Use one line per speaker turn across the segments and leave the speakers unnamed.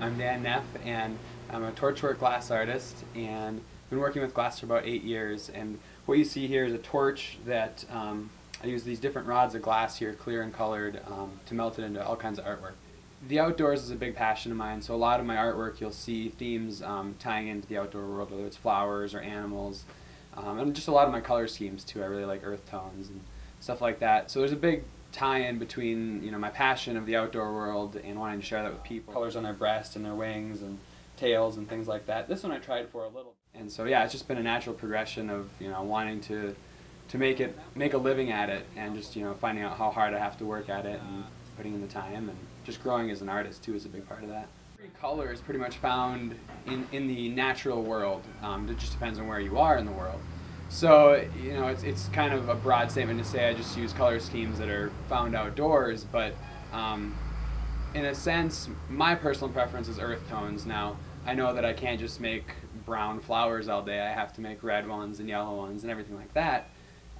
I'm Dan Neff, and I'm a torchwork glass artist, and been working with glass for about 8 years. And what you see here is a torch that I use these different rods of glass here, clear and colored, to melt it into all kinds of artwork. The outdoors is a big passion of mine, so a lot of my artwork you'll see themes tying into the outdoor world, whether it's flowers or animals, and just a lot of my color schemes too. I really like earth tones and stuff like that. So there's a big tie-in between my passion of the outdoor world and wanting to share that with people. Colors on their breast and their wings and tails and things like that. This one I tried for a little, and so yeah, it's just been a natural progression of wanting to make a living at it, and just finding out how hard I have to work at it and putting in the time, and just growing as an artist too is a big part of that. Every color is pretty much found in the natural world. It just depends on where you are in the world. So it's kind of a broad statement to say I just use color schemes that are found outdoors, but in a sense, my personal preference is earth tones. Now, I know that I can't just make brown flowers all day. I have to make red ones and yellow ones and everything like that.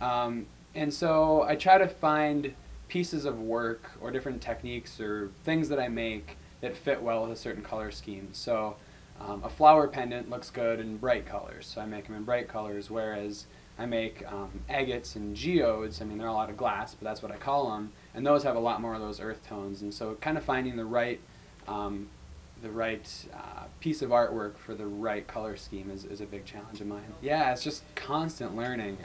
And so I try to find pieces of work or different techniques or things that I make that fit well with a certain color scheme. So a flower pendant looks good in bright colors, so I make them in bright colors, whereas I make agates and geodes. I mean, they're all out of glass, but that's what I call them, and those have a lot more of those earth tones. And so kind of finding the right piece of artwork for the right color scheme is a big challenge of mine. Yeah, it's just constant learning.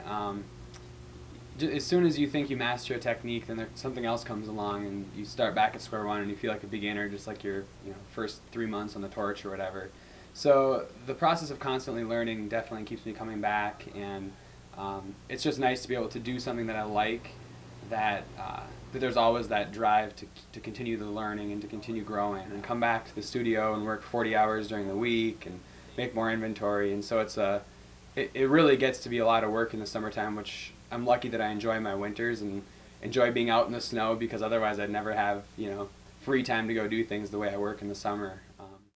As soon as you think you master a technique, then something else comes along and you start back at square one and you feel like a beginner, just like your first 3 months on the torch or whatever. So the process of constantly learning definitely keeps me coming back, and it's just nice to be able to do something that I like, that there's always that drive to continue the learning and to continue growing, and come back to the studio and work 40 hours during the week and make more inventory. And so it really gets to be a lot of work in the summertime, which I'm lucky that I enjoy my winters and enjoy being out in the snow, because otherwise I'd never have free time to go do things the way I work in the summer.